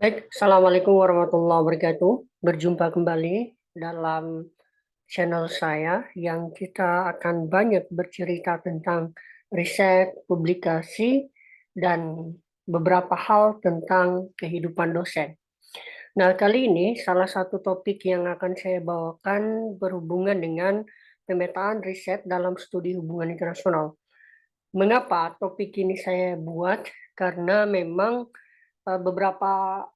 Baik, Assalamualaikum warahmatullahi wabarakatuh. Berjumpa kembali dalam channel saya yang kita akan banyak bercerita tentang riset, publikasi, dan beberapa hal tentang kehidupan dosen. Nah, kali ini salah satu topik yang akan saya bawakan berhubungan dengan pemetaan riset dalam studi hubungan internasional. Mengapa topik ini saya buat? Karena memang beberapa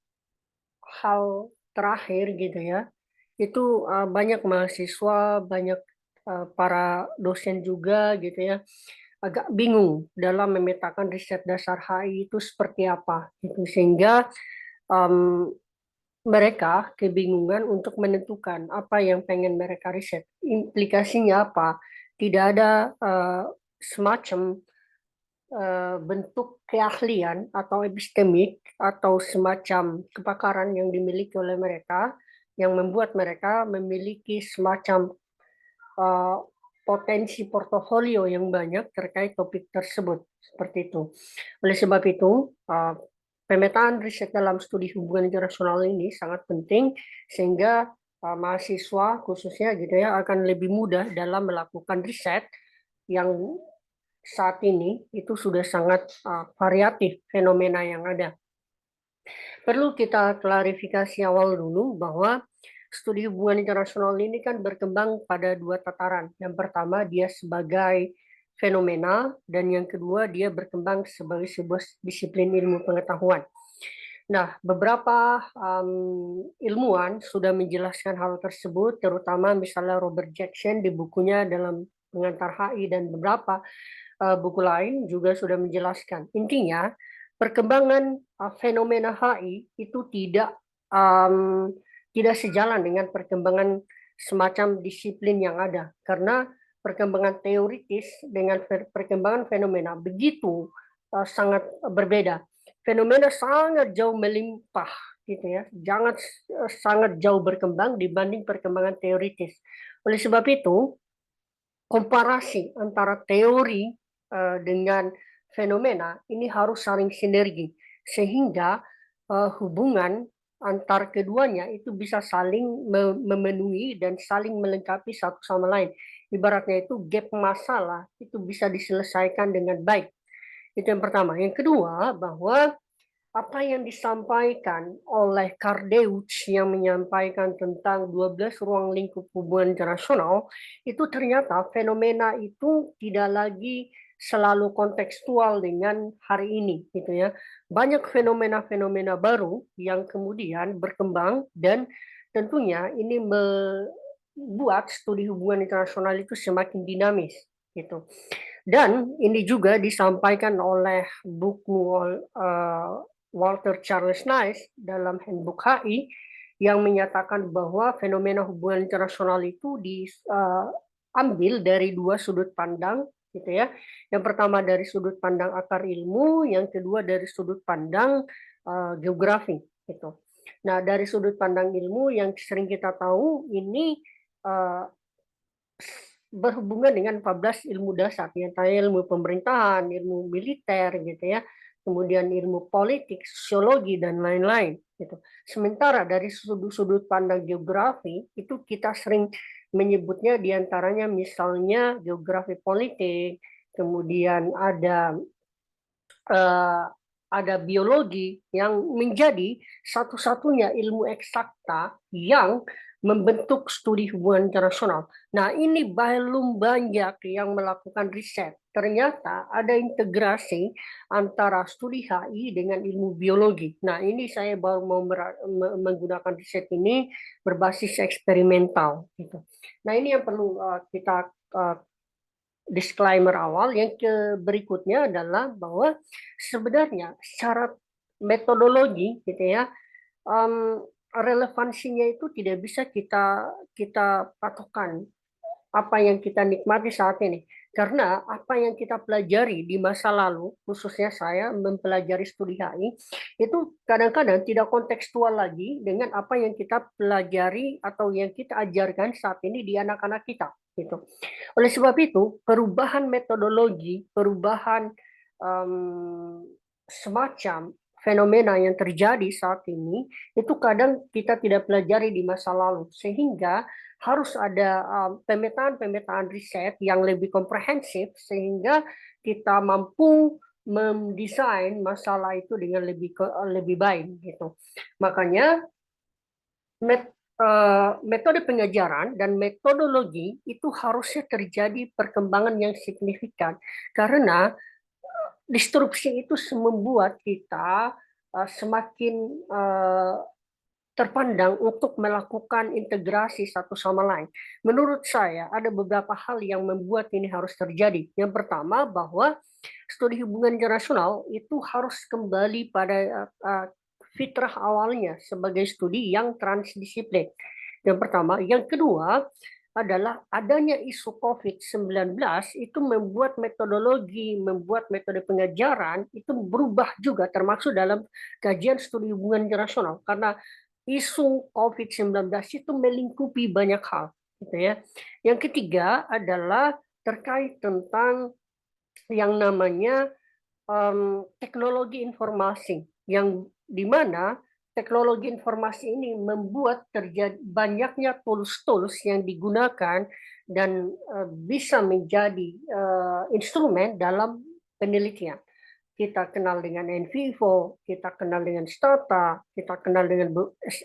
hal terakhir gitu ya, itu banyak mahasiswa, banyak para dosen juga gitu ya, agak bingung dalam memetakan riset dasar HI itu seperti apa gitu, sehingga em, mereka kebingungan untuk menentukan apa yang pengen mereka riset, implikasinya apa. Tidak ada semacam bentuk keahlian atau epistemik atau semacam kepakaran yang dimiliki oleh mereka yang membuat mereka memiliki semacam uh, potensi portofolio yang banyak terkait topik tersebut seperti itu. Oleh sebab itu, pemetaan riset dalam studi hubungan internasional ini sangat penting sehingga mahasiswa khususnya gitu ya akan lebih mudah dalam melakukan riset yang saat ini itu sudah sangat variatif fenomena yang ada. Perlu kita klarifikasi awal dulu bahwa studi hubungan internasional ini kan berkembang pada dua tataran. Yang pertama dia sebagai fenomena dan yang kedua dia berkembang sebagai sebuah disiplin ilmu pengetahuan. Nah, beberapa ilmuwan sudah menjelaskan hal tersebut, terutama misalnya Robert Jackson di bukunya dalam pengantar HI dan beberapa buku lain juga sudah menjelaskan. Intinya, perkembangan fenomena HI itu um, tidak sejalan dengan perkembangan semacam disiplin yang ada, karena perkembangan teoritis dengan perkembangan fenomena begitu sangat berbeda. Fenomena sangat jauh melimpah gitu ya, sangat jauh berkembang dibanding perkembangan teoritis. Oleh sebab itu, komparasi antara teori dengan fenomena ini harus saling sinergi sehingga hubungan antar keduanya itu bisa saling memenuhi dan saling melengkapi satu sama lain. Ibaratnya itu gap masalah itu bisa diselesaikan dengan baik. Itu yang pertama. Yang kedua, bahwa apa yang disampaikan oleh Kardeuch yang menyampaikan tentang 12 ruang lingkup hubungan internasional, itu ternyata fenomena itu tidak lagi selalu kontekstual dengan hari ini gitu ya. Banyak fenomena-fenomena baru yang kemudian berkembang dan tentunya ini membuat studi hubungan internasional itu semakin dinamis gitu. Dan ini juga disampaikan oleh buku Walter Charles Nice dalam Handbook HI yang menyatakan bahwa fenomena hubungan internasional itu diambil dari dua sudut pandang gitu ya. Yang pertama dari sudut pandang akar ilmu, yang kedua dari sudut pandang geografi gitu. Nah, dari sudut pandang ilmu yang sering kita tahu ini uh, berhubungan dengan 14 ilmu dasar, yaitu ilmu pemerintahan, ilmu militer gitu ya, kemudian ilmu politik, sosiologi dan lain-lain gitu. Sementara dari sudut-sudut pandang geografi itu kita sering menyebutnya diantaranya misalnya geografi politik, kemudian eh, ada biologi yang menjadi satu-satunya ilmu eksakta yang membentuk studi hubungan internasional. Nah, ini belum banyak yang melakukan riset. Ternyata ada integrasi antara studi HI dengan ilmu biologi. Nah, ini saya baru mau menggunakan riset ini berbasis eksperimental. Gitu. Nah, ini yang perlu kita disclaimer awal. Yang berikutnya adalah bahwa sebenarnya syarat metodologi gitu ya, relevansinya itu tidak bisa kita kita patokan apa yang kita nikmati saat ini. Karena apa yang kita pelajari di masa lalu, khususnya saya mempelajari studi HI, itu kadang-kadang tidak kontekstual lagi dengan apa yang kita pelajari atau yang kita ajarkan saat ini di anak-anak kita. Gitu. Oleh sebab itu, perubahan metodologi, perubahan um, semacam fenomena yang terjadi saat ini itu kadang kita tidak pelajari di masa lalu, sehingga harus ada pemetaan-pemetaan riset yang lebih komprehensif sehingga kita mampu mendesain masalah itu dengan lebih baik gitu. Makanya metode pengajaran dan metodologi itu harusnya terjadi perkembangan yang signifikan karena disrupsi itu membuat kita semakin terpandang untuk melakukan integrasi satu sama lain. Menurut saya, ada beberapa hal yang membuat ini harus terjadi. Yang pertama, bahwa studi hubungan internasional itu harus kembali pada fitrah awalnya sebagai studi yang transdisiplin. Yang pertama. Yang kedua, adalah adanya isu COVID-19 itu membuat metodologi, membuat metode pengajaran itu berubah juga termasuk dalam kajian studi hubungan internasional karena isu COVID-19 itu melingkupi banyak hal, gitu ya. Yang ketiga adalah terkait tentang yang namanya teknologi informasi, yang dimana teknologi informasi ini membuat terjadi banyaknya tools-tools yang digunakan dan bisa menjadi instrumen dalam penelitian. Kita kenal dengan NVivo, kita kenal dengan Stata, kita kenal dengan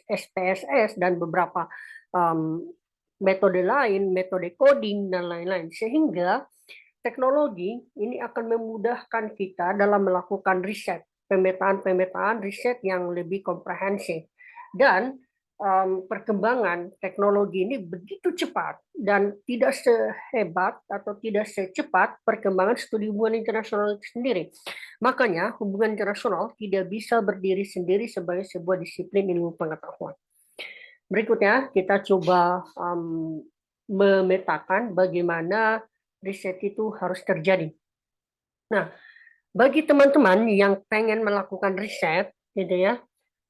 SPSS dan beberapa metode lain, metode coding dan lain-lain. Sehingga teknologi ini akan memudahkan kita dalam melakukan riset, pemetaan riset yang lebih komprehensif. Dan perkembangan teknologi ini begitu cepat dan tidak sehebat atau tidak secepat perkembangan studi hubungan internasional itu sendiri. Makanya hubungan internasional tidak bisa berdiri sendiri sebagai sebuah disiplin ilmu pengetahuan. Berikutnya kita coba memetakan bagaimana riset itu harus terjadi. Nah, bagi teman-teman yang pengen melakukan riset, gitu ya,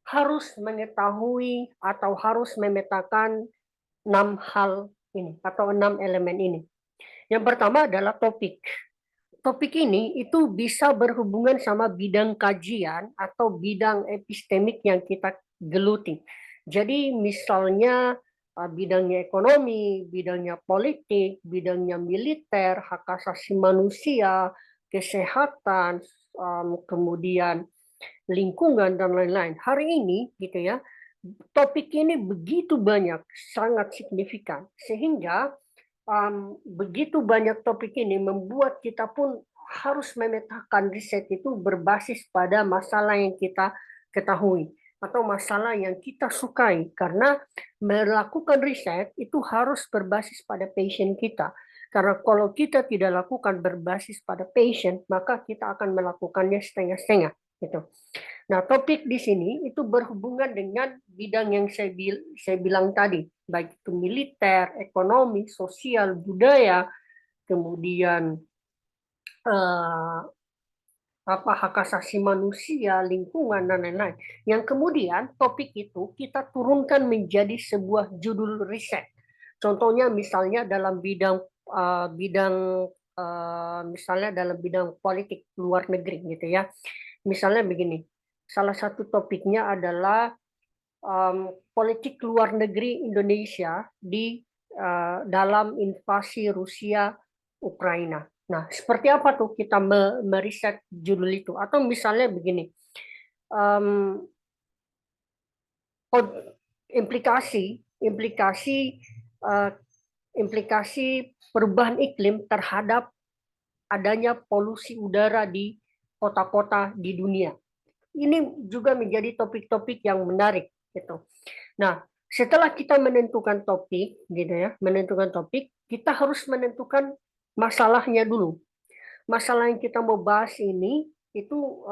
harus mengetahui atau harus memetakan 6 hal ini atau 6 elemen ini. Yang pertama adalah topik. Topik ini itu bisa berhubungan sama bidang kajian atau bidang epistemik yang kita geluti. Jadi misalnya bidangnya ekonomi, bidangnya politik, bidangnya militer, hak asasi manusia, kesehatan, kemudian lingkungan dan lain-lain. Hari ini gitu ya, topik ini begitu banyak, sangat signifikan sehingga begitu banyak topik ini membuat kita pun harus memetakan riset itu berbasis pada masalah yang kita ketahui atau masalah yang kita sukai karena melakukan riset itu harus berbasis pada passion kita. Karena kalau kita tidak lakukan berbasis pada passion, maka kita akan melakukannya setengah-setengah gitu. Nah, topik di sini itu berhubungan dengan bidang yang saya bilang tadi, baik itu militer, ekonomi, sosial, budaya, kemudian hak asasi manusia, lingkungan, dan lain-lain. Yang kemudian topik itu kita turunkan menjadi sebuah judul riset. Contohnya misalnya dalam misalnya dalam bidang politik luar negeri gitu ya. Misalnya begini, salah satu topiknya adalah politik luar negeri Indonesia di dalam invasi Rusia Ukraina. Nah, seperti apa tuh kita meriset judul itu? Atau misalnya begini, implikasi implikasi perubahan iklim terhadap adanya polusi udara di kota-kota di dunia. Ini juga menjadi topik-topik yang menarik gitu. Nah, setelah kita menentukan topik gitu ya, kita harus menentukan masalahnya dulu. Masalah yang kita mau bahas ini itu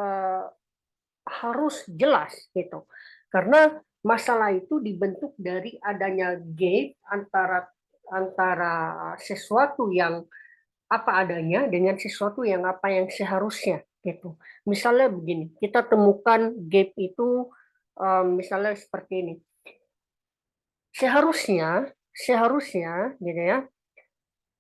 harus jelas gitu. Karena masalah itu dibentuk dari adanya gap antara sesuatu yang apa adanya dengan sesuatu yang apa yang seharusnya gitu. Misalnya begini, kita temukan gap itu misalnya seperti ini. Seharusnya gitu ya,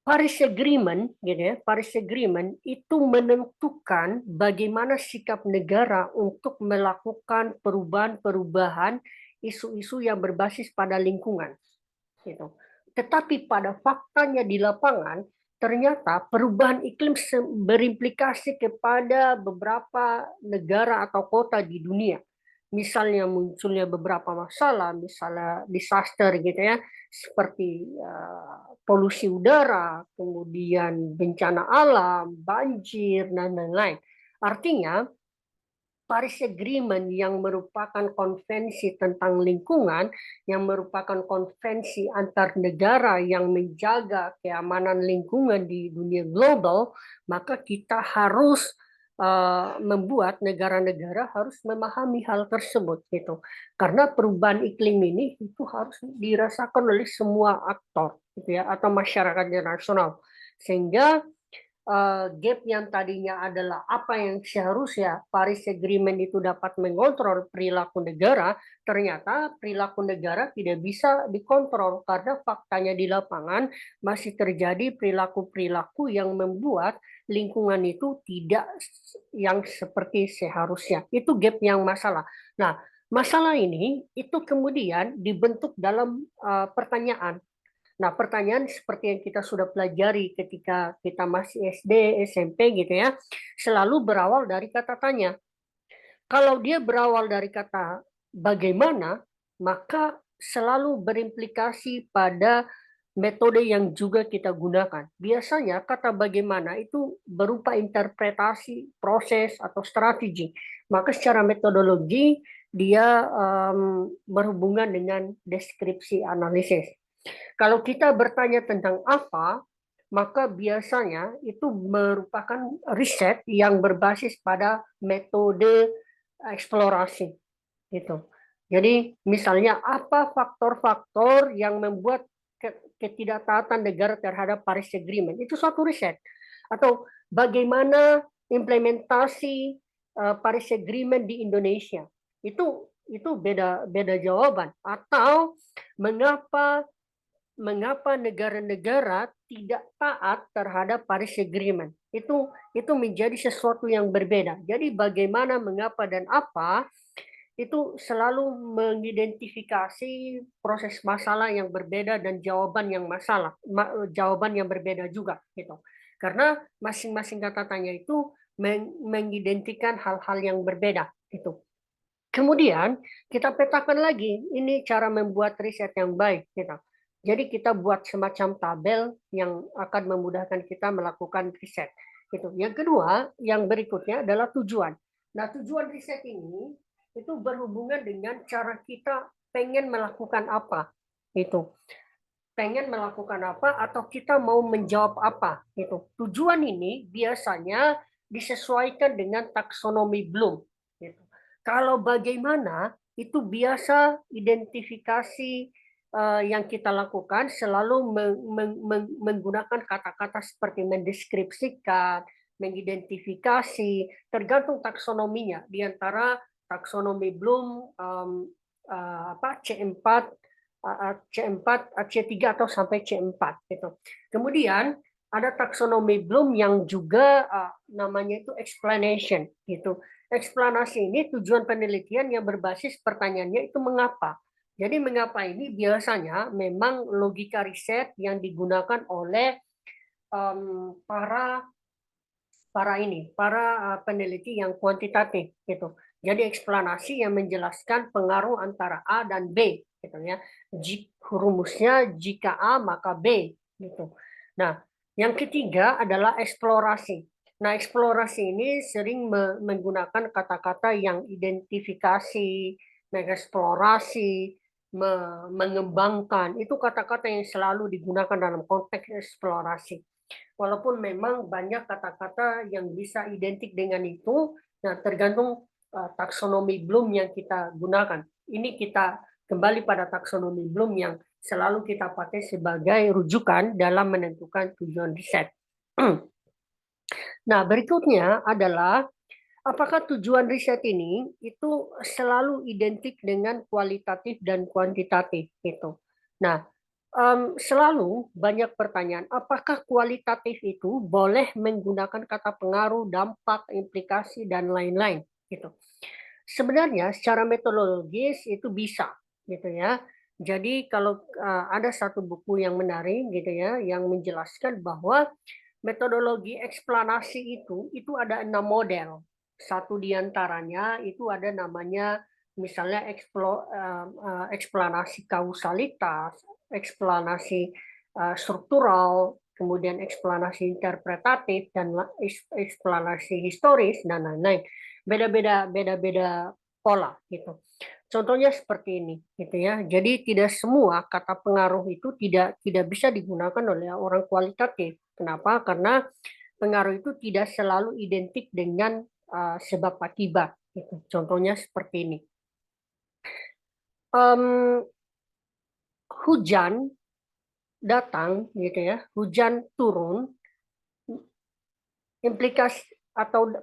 Paris Agreement, gitu ya, Paris Agreement itu menentukan bagaimana sikap negara untuk melakukan perubahan-perubahan isu-isu yang berbasis pada lingkungan, gitu. Tetapi pada faktanya di lapangan, ternyata perubahan iklim berimplikasi kepada beberapa negara atau kota di dunia. Misalnya munculnya beberapa masalah, misalnya disaster gitu ya, seperti polusi udara, kemudian bencana alam, banjir, dan lain-lain. Artinya, Paris Agreement yang merupakan konvensi tentang lingkungan, yang merupakan konvensi antar negara yang menjaga keamanan lingkungan di dunia global, maka kita harus membuat negara-negara harus memahami hal tersebut gitu. Karena perubahan iklim ini itu harus dirasakan oleh semua aktor gitu ya, atau masyarakat internasional. Sehingga gap yang tadinya adalah apa yang seharusnya Paris Agreement itu dapat mengontrol perilaku negara, ternyata perilaku negara tidak bisa dikontrol karena faktanya di lapangan masih terjadi perilaku-perilaku yang membuat lingkungan itu tidak yang seperti seharusnya. Itu gap yang masalah. Nah, masalah ini itu kemudian dibentuk dalam pertanyaan. Nah, pertanyaan seperti yang kita sudah pelajari ketika kita masih SD, SMP gitu ya, selalu berawal dari kata tanya. Kalau dia berawal dari kata bagaimana, maka selalu berimplikasi pada metode yang juga kita gunakan. Biasanya kata bagaimana itu berupa interpretasi, proses, atau strategi. Maka secara metodologi dia berhubungan dengan deskripsi analisis. Kalau kita bertanya tentang apa, maka biasanya itu merupakan riset yang berbasis pada metode eksplorasi gitu. Jadi misalnya apa faktor-faktor yang membuat ketidaktaatan negara terhadap Paris Agreement, itu suatu riset. Atau bagaimana implementasi Paris Agreement di Indonesia, itu beda beda jawaban. Atau mengapa mengapa negara-negara tidak taat terhadap Paris Agreement. Itu menjadi sesuatu yang berbeda. Jadi bagaimana, mengapa, dan apa itu selalu mengidentifikasi proses masalah yang berbeda dan jawaban yang berbeda juga gitu. Karena masing-masing kata tanya itu mengidentikan hal-hal yang berbeda gitu. Kemudian kita petakan lagi, ini cara membuat riset yang baik gitu. Jadi kita buat semacam tabel yang akan memudahkan kita melakukan riset. Gitu. Yang kedua, yang berikutnya adalah tujuan. Nah, tujuan riset ini itu berhubungan dengan cara kita pengen melakukan apa. Itu pengen melakukan apa atau kita mau menjawab apa. Gitu. Tujuan ini biasanya disesuaikan dengan taksonomi Bloom. Gitu. Kalau bagaimana itu biasa identifikasi yang kita lakukan selalu menggunakan kata-kata seperti mendeskripsikan, mengidentifikasi, tergantung taksonominya. Di antara taksonomi Bloom C4, C4, C3 atau sampai C4 gitu. Kemudian ada taksonomi Bloom yang juga namanya itu explanation gitu. Eksplanasi ini tujuan penelitian yang berbasis pertanyaannya itu mengapa. Jadi mengapa ini biasanya memang logika riset yang digunakan oleh para peneliti yang kuantitatif gitu. Jadi eksplanasi yang menjelaskan pengaruh antara A dan B gitu ya. Rumusnya jika A maka B gitu. Nah, yang ketiga adalah eksplorasi. Nah, eksplorasi ini sering menggunakan kata-kata yang identifikasi, mengeksplorasi, mengembangkan. Itu kata-kata yang selalu digunakan dalam konteks eksplorasi. Walaupun memang banyak kata-kata yang bisa identik dengan itu, nah tergantung taksonomi Bloom yang kita gunakan. Ini kita kembali pada taksonomi Bloom yang selalu kita pakai sebagai rujukan dalam menentukan tujuan riset. Nah, berikutnya adalah apakah tujuan riset ini itu selalu identik dengan kualitatif dan kuantitatif gitu. Nah, Selalu banyak pertanyaan, apakah kualitatif itu boleh menggunakan kata pengaruh, dampak, implikasi, dan lain-lain, gitu. Sebenarnya secara metodologis itu bisa, gitu ya. Jadi kalau ada satu buku yang menarik, gitu ya, yang menjelaskan bahwa metodologi eksplanasi itu ada 6 model. Satu di antaranya itu ada namanya misalnya eksplanasi kausalitas, eksplanasi struktural, kemudian eksplanasi interpretatif dan eksplanasi historis dan lain-lain. Beda-beda pola gitu. Contohnya seperti ini, gitu ya. Jadi tidak semua kata pengaruh itu tidak bisa digunakan oleh orang kualitatif. Kenapa? Karena pengaruh itu tidak selalu identik dengan sebab akibat. Gitu. Contohnya seperti ini. Hujan datang, gitu ya. Hujan turun, implikasi atau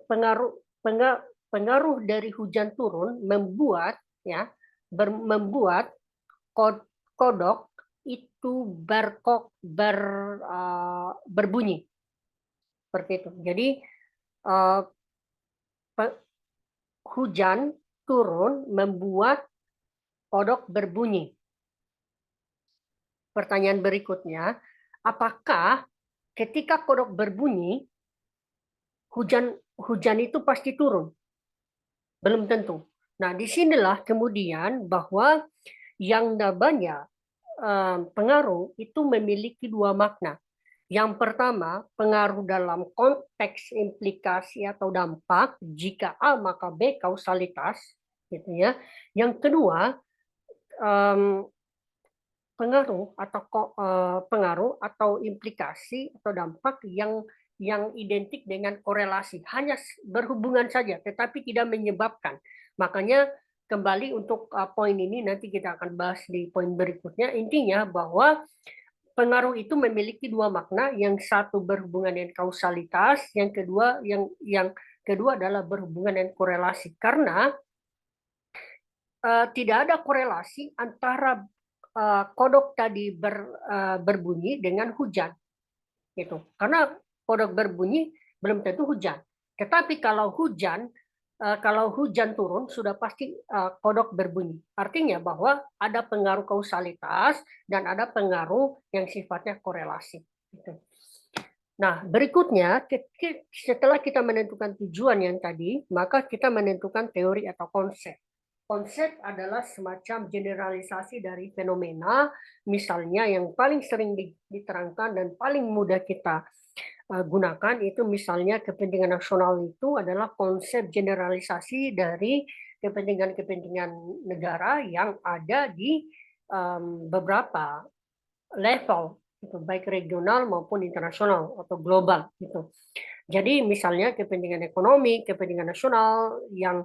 pengaruh dari hujan turun membuat ya membuat kodok itu berbunyi seperti itu. Jadi uh, hujan turun membuat kodok berbunyi. Pertanyaan berikutnya, apakah ketika kodok berbunyi hujan itu pasti turun? Belum tentu. Nah, disinilah kemudian bahwa yang namanya pengaruh itu memiliki dua makna. Yang pertama, pengaruh dalam konteks implikasi atau dampak, jika A maka B kausalitas, gitu ya. Yang kedua, pengaruh atau implikasi atau dampak yang identik dengan korelasi, hanya berhubungan saja, tetapi tidak menyebabkan. Makanya kembali untuk poin ini nanti kita akan bahas di poin berikutnya. Intinya bahwa pengaruh itu memiliki dua makna, yang satu berhubungan dengan kausalitas, yang kedua adalah berhubungan dengan korelasi. Karena tidak ada korelasi antara kodok tadi berbunyi dengan hujan, gitu. Karena kodok berbunyi belum tentu hujan. Tetapi kalau hujan turun sudah pasti kodok berbunyi. Artinya bahwa ada pengaruh kausalitas dan ada pengaruh yang sifatnya korelasi. Gitu. Nah, berikutnya setelah kita menentukan tujuan yang tadi, maka kita menentukan teori atau konsep. Konsep adalah semacam generalisasi dari fenomena, misalnya yang paling sering diterangkan dan paling mudah kita gunakan itu misalnya kepentingan nasional itu adalah konsep generalisasi dari kepentingan-kepentingan negara yang ada di beberapa level, gitu, baik regional maupun internasional atau global gitu. Jadi misalnya kepentingan ekonomi, kepentingan nasional yang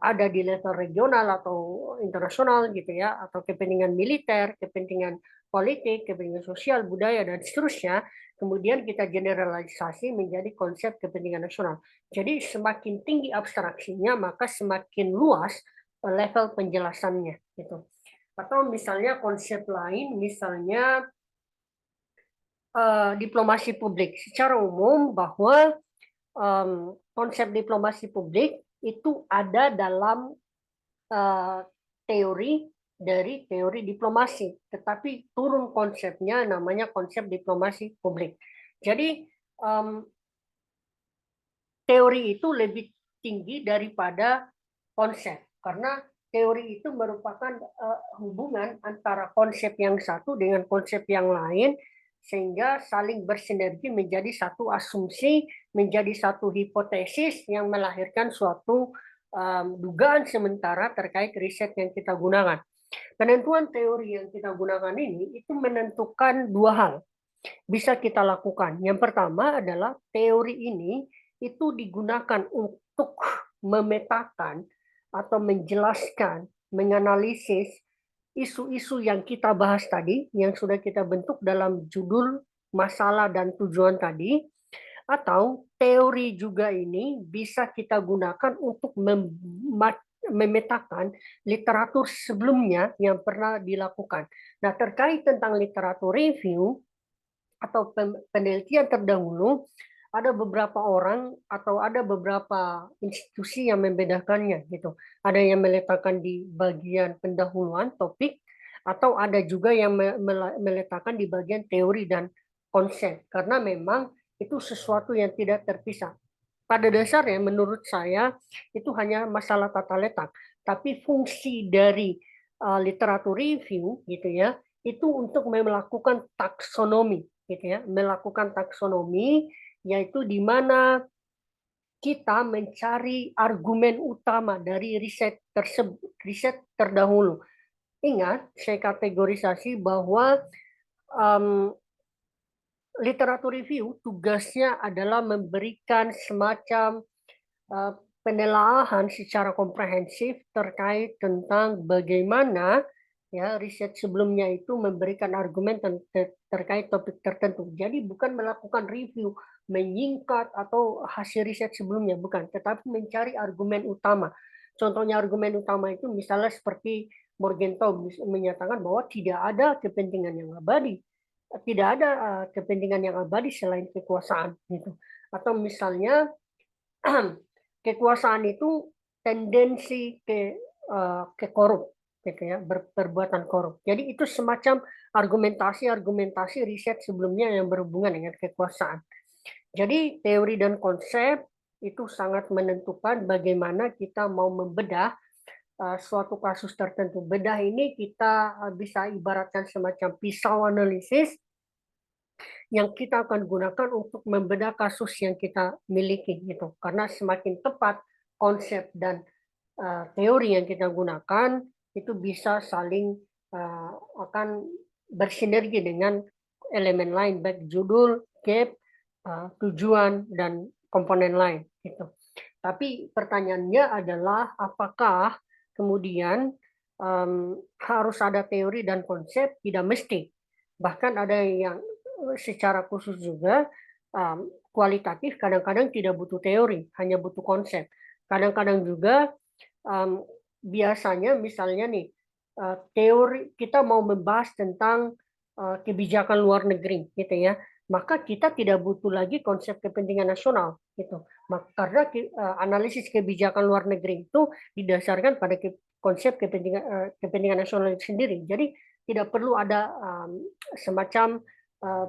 ada di level regional atau internasional gitu ya, atau kepentingan militer, kepentingan politik, kepentingan sosial, budaya dan seterusnya, kemudian kita generalisasi menjadi konsep kepentingan nasional. Jadi semakin tinggi abstraksinya, maka semakin luas level penjelasannya gitu. Atau misalnya konsep lain, misalnya diplomasi publik. Secara umum bahwa konsep diplomasi publik itu ada dalam teori dari teori diplomasi, tetapi turun konsepnya namanya konsep diplomasi publik. Jadi teori itu lebih tinggi daripada konsep, karena teori itu merupakan hubungan antara konsep yang satu dengan konsep yang lain, sehingga saling bersinergi menjadi satu asumsi, menjadi satu hipotesis yang melahirkan suatu dugaan sementara terkait riset yang kita gunakan. Penentuan teori yang kita gunakan ini itu menentukan dua hal bisa kita lakukan. Yang pertama adalah teori ini itu digunakan untuk memetakan atau menjelaskan, menganalisis isu-isu yang kita bahas tadi, yang sudah kita bentuk dalam judul masalah dan tujuan tadi, atau teori juga ini bisa kita gunakan untuk memetakan literatur sebelumnya yang pernah dilakukan. Nah, terkait tentang literatur review atau penelitian terdahulu, ada beberapa orang atau ada beberapa institusi yang membedakannya gitu. Ada yang meletakkan di bagian pendahuluan topik, atau ada juga yang meletakkan di bagian teori dan konsep, karena memang itu sesuatu yang tidak terpisah. Pada dasarnya menurut saya itu hanya masalah tata letak, tapi fungsi dari literatur review gitu ya, itu untuk melakukan taksonomi gitu ya, melakukan taksonomi, yaitu di mana kita mencari argumen utama dari riset tersebut, riset terdahulu. Ingat, saya kategorisasi bahwa um, literatur review tugasnya adalah memberikan semacam penelaahan secara komprehensif terkait tentang bagaimana ya riset sebelumnya itu memberikan argumen terkait topik tertentu. Jadi bukan melakukan review menyingkat atau hasil riset sebelumnya, bukan, tetapi mencari argumen utama. Contohnya argumen utama itu misalnya seperti Morgenthau menyatakan bahwa tidak ada kepentingan yang abadi, tidak ada kepentingan yang abadi selain kekuasaan gitu. Atau misalnya kekuasaan itu tendensi ke korup gitu ya, perbuatan korup. Jadi itu semacam argumentasi riset sebelumnya yang berhubungan dengan kekuasaan. Jadi teori dan konsep itu sangat menentukan bagaimana kita mau membedah suatu kasus tertentu. Bedah ini kita bisa ibaratkan semacam pisau analisis yang kita akan gunakan untuk membedah kasus yang kita miliki gitu. Karena semakin tepat konsep dan teori yang kita gunakan itu bisa saling akan bersinergi dengan elemen lain, baik judul, gap, tujuan, dan komponen lain gitu. Tapi pertanyaannya adalah apakah kemudian harus ada teori dan konsep? Tidak mesti. Bahkan ada yang secara khusus juga kualitatif kadang-kadang tidak butuh teori, hanya butuh konsep. Kadang-kadang juga biasanya misalnya nih teori kita mau membahas tentang kebijakan luar negeri gitu ya, maka kita tidak butuh lagi konsep kepentingan nasional gitu. Karena analisis kebijakan luar negeri itu didasarkan pada konsep kepentingan nasional itu sendiri. Jadi tidak perlu ada semacam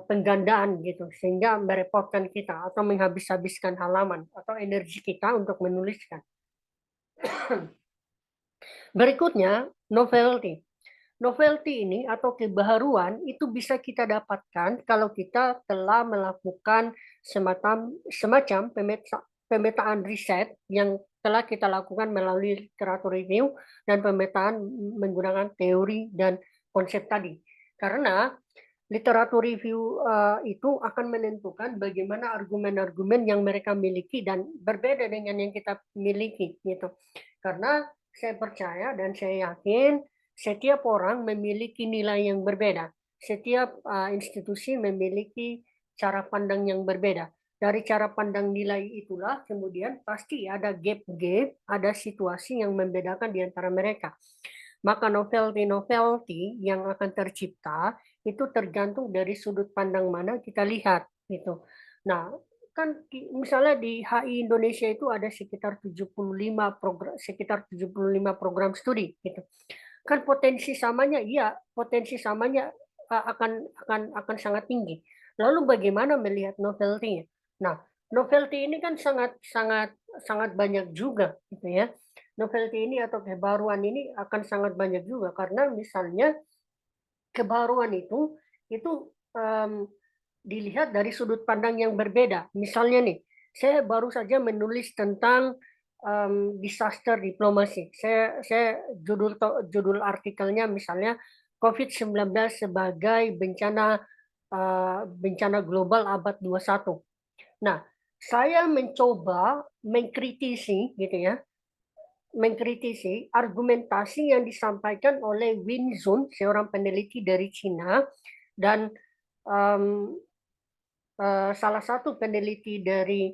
penggandaan gitu sehingga merepotkan kita atau menghabis-habiskan halaman atau energi kita untuk menuliskan. Berikutnya, novelty. Novelty ini atau kebaharuan itu bisa kita dapatkan kalau kita telah melakukan semacam pemetaan riset yang telah kita lakukan melalui literatur review dan pemetaan menggunakan teori dan konsep tadi. Karena literatur review itu akan menentukan bagaimana argumen-argumen yang mereka miliki dan berbeda dengan yang kita miliki gitu. Karena saya percaya dan saya yakin setiap orang memiliki nilai yang berbeda. Setiap institusi memiliki cara pandang yang berbeda. Dari cara pandang nilai itulah kemudian pasti ada gap-gap, ada situasi yang membedakan di antara mereka. Maka novelty yang akan tercipta itu tergantung dari sudut pandang mana kita lihat gitu. Nah, kan misalnya di HI Indonesia itu ada sekitar 75 program studi gitu. Kan potensi samanya akan sangat tinggi. Lalu bagaimana melihat novelty-nya? Nah, novelty ini kan sangat banyak juga gitu ya. Novelty ini atau kebaruan ini akan sangat banyak juga karena misalnya kebaruan itu dilihat dari sudut pandang yang berbeda. Misalnya nih, saya baru saja menulis tentang disaster diplomasi. Saya judul artikelnya misalnya COVID-19 sebagai bencana global abad 21. Nah, saya mencoba mengkritisi gitu ya, mengkritisi argumentasi yang disampaikan oleh Win Zun, seorang peneliti dari Cina, dan salah satu peneliti dari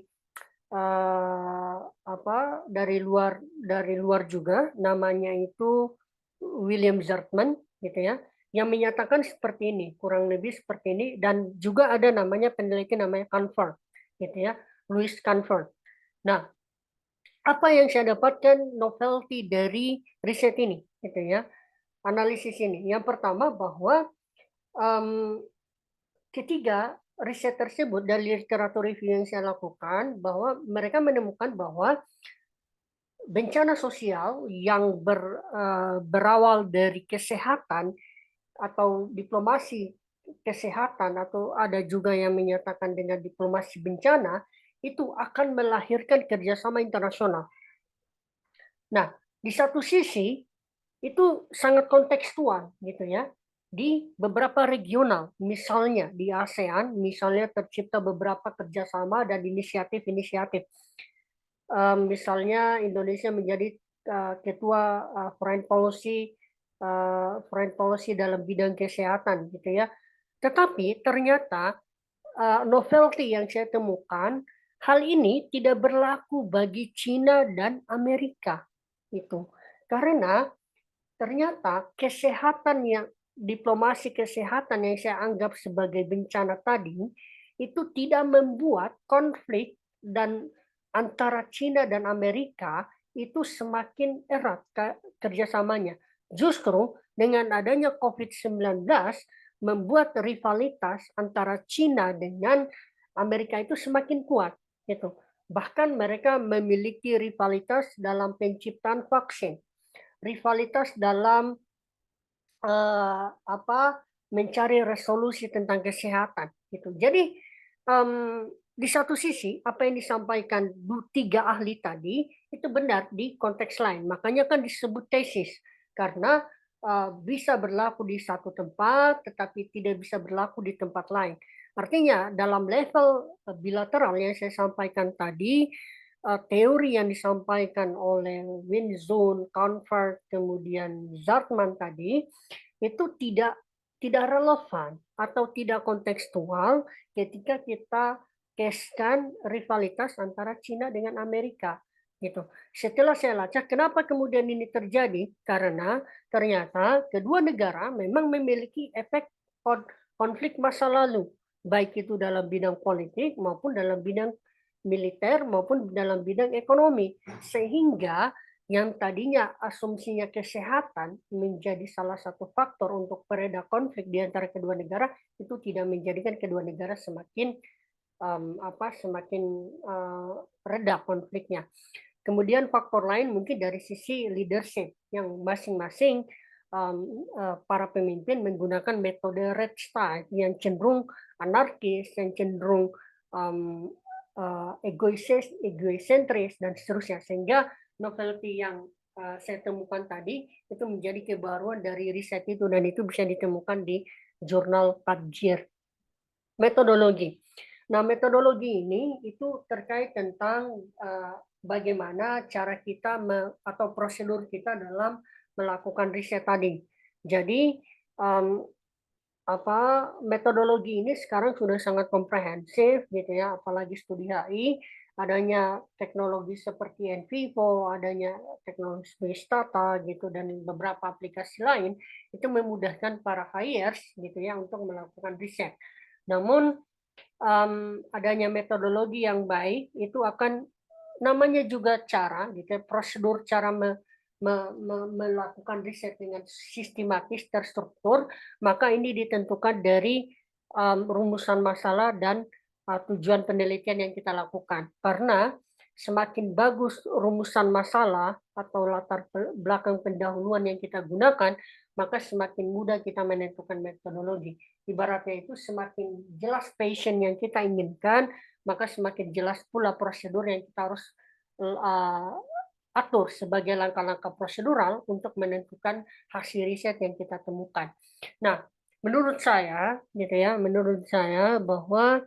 dari luar juga, namanya itu William Zartman, gitu ya, yang menyatakan seperti ini, kurang lebih seperti ini, dan juga ada namanya peneliti namanya Canford, gitu ya, Louis Canford. Nah, apa yang saya dapatkan novelty dari riset ini, gitu ya, analisis ini. Yang pertama bahwa um, ketiga riset tersebut dari literatur review yang saya lakukan bahwa mereka menemukan bahwa bencana sosial yang berawal dari kesehatan atau diplomasi kesehatan atau ada juga yang menyatakan dengan diplomasi bencana itu akan melahirkan kerjasama internasional. Nah, di satu sisi itu sangat kontekstual gitu ya. Di beberapa regional, misalnya di ASEAN, misalnya tercipta beberapa kerjasama dan inisiatif-inisiatif. Misalnya Indonesia menjadi ketua foreign policy dalam bidang kesehatan gitu ya. Tetapi ternyata novelty yang saya temukan, hal ini tidak berlaku bagi Cina dan Amerika itu. Karena ternyata diplomasi kesehatan yang saya anggap sebagai bencana tadi itu tidak membuat konflik dan antara Cina dan Amerika itu semakin erat kerjasamanya. Justru dengan adanya COVID-19 membuat rivalitas antara Cina dengan Amerika itu semakin kuat gitu. Bahkan mereka memiliki rivalitas dalam penciptaan vaksin, rivalitas dalam mencari resolusi tentang kesehatan gitu. Jadi di satu sisi apa yang disampaikan tiga ahli tadi itu benar di konteks lain. Makanya kan disebut tesis karena bisa berlaku di satu tempat tetapi tidak bisa berlaku di tempat lain. Artinya dalam level bilateral yang saya sampaikan tadi, teori yang disampaikan oleh Winzone, Convert, kemudian Zartman tadi itu tidak relevan atau tidak kontekstual ketika kita keskan rivalitas antara Cina dengan Amerika gitu. Setelah saya lacak kenapa kemudian ini terjadi karena ternyata kedua negara memang memiliki efek konflik masa lalu baik itu dalam bidang politik maupun dalam bidang militer maupun dalam bidang ekonomi sehingga yang tadinya asumsinya kesehatan menjadi salah satu faktor untuk pereda konflik di antara kedua negara itu tidak menjadikan kedua negara semakin semakin reda konfliknya. Kemudian faktor lain mungkin dari sisi leadership yang masing-masing para pemimpin menggunakan metode red style yang cenderung anarkis, yang cenderung egoisentris dan seterusnya sehingga novelty yang saya temukan tadi itu menjadi kebaruan dari riset itu dan itu bisa ditemukan di jurnal Padjir. Metodologi. Nah, metodologi ini itu terkait tentang bagaimana cara kita atau prosedur kita dalam melakukan riset tadi. Jadi metodologi ini sekarang sudah sangat komprehensif gitu ya, apalagi studi HI, adanya teknologi seperti NVivo, adanya teknologi space data gitu dan beberapa aplikasi lain itu memudahkan para hires gitu ya untuk melakukan riset. Namun adanya metodologi yang baik itu akan namanya juga cara gitu ya, prosedur cara melakukan riset dengan sistematis terstruktur, maka ini ditentukan dari rumusan masalah dan tujuan penelitian yang kita lakukan. Karena semakin bagus rumusan masalah atau latar belakang pendahuluan yang kita gunakan, maka semakin mudah kita menentukan metodologi. Ibaratnya itu semakin jelas passion yang kita inginkan, maka semakin jelas pula prosedur yang kita harus atur sebagai langkah-langkah prosedural untuk menentukan hasil riset yang kita temukan. Nah, menurut saya bahwa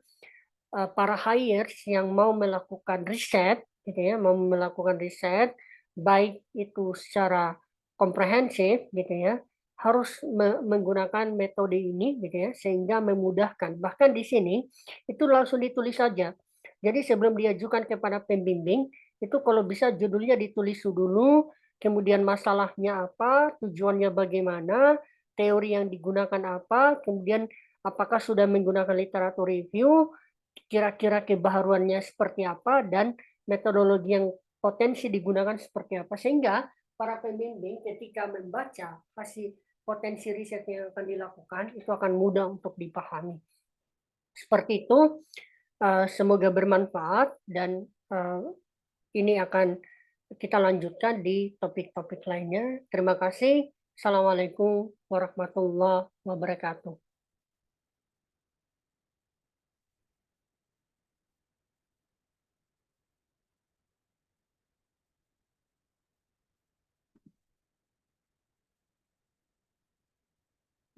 para hires yang mau melakukan riset gitu ya, mau melakukan riset baik itu secara komprehensif gitu ya, harus menggunakan metode ini gitu ya sehingga memudahkan. Bahkan di sini itu langsung ditulis saja Jadi sebelum diajukan kepada pembimbing, itu kalau bisa judulnya ditulis dulu, kemudian masalahnya apa, tujuannya bagaimana, teori yang digunakan apa, kemudian apakah sudah menggunakan literatur review, kira-kira kebaharuannya seperti apa, dan metodologi yang potensi digunakan seperti apa. Sehingga para pembimbing ketika membaca hasil potensi riset yang akan dilakukan, itu akan mudah untuk dipahami. Seperti itu, semoga bermanfaat dan ini akan kita lanjutkan di topik-topik lainnya. Terima kasih. Assalamualaikum warahmatullahi wabarakatuh.